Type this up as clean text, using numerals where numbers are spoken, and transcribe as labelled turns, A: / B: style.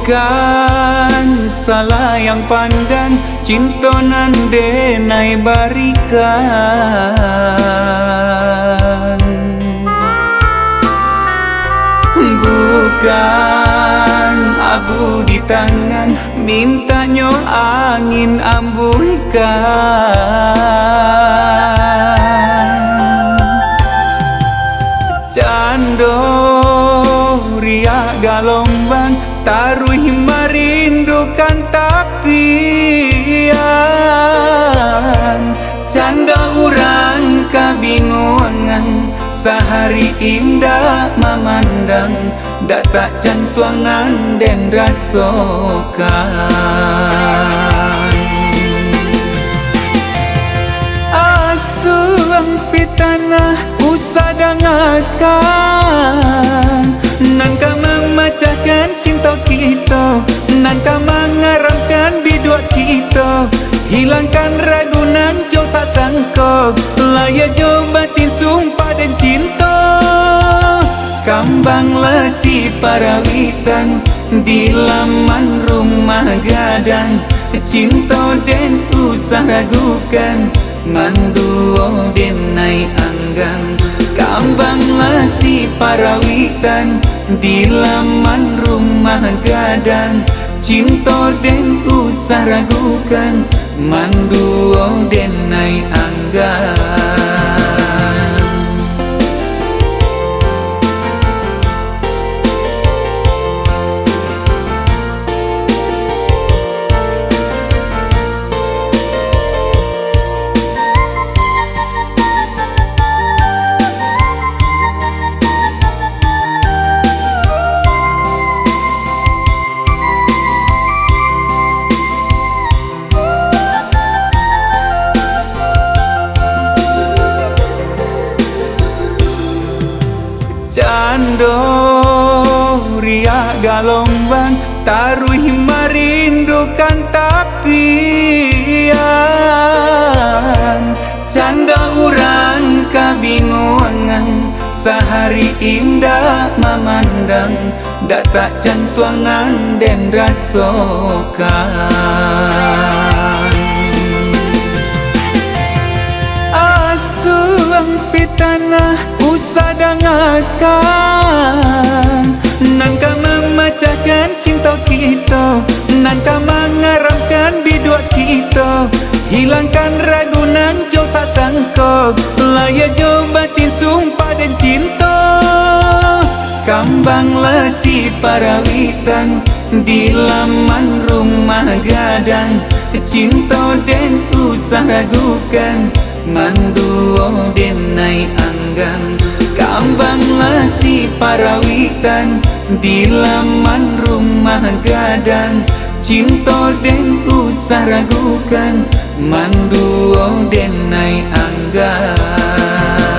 A: Bukan salah yang pandang, cinta nan denai barikan. Bukan abu di tangan, mintanya angin ambuikan. Cando riak galombang, taruh merindukan tapian. Canda urang kabingungan, sehari indah memandang, datak jantuangan dan rasokan. Asuang pitana usadangakan, nangka memecahkan cinta kita, nangka mengaramkan bidua kita. Hilangkan ragu nan josa sangkok, laya jo batin sumpah dan cinta. Kambang lesi parawitan, di laman rumah gadang, cinta dan usah ragukan, manduo denai anggang. Kambang lesi parawitan, di laman rumah gadang, cinta dan usah ragukan, manduo denai anggang. Cando riak galombang, taruh merindukan tapian. Canda urang kabingungan, sehari indah memandang, datak jantuangan dan rasokan. Asuang pitana usadangakan, nangka memecahkan cinta kita, nangka mengaramkan bidua kita. Hilangkan ragu nan josa sangkok, laya jo batin sumpah dan cinta. Kambang lesi parawitan, di laman rumah gadang, cinta dan usah ragukan, manduo denai anggang. Kambang lesi parawitan, di laman rumah gadang, cinta dan usah ragukan, manduo denai anggang.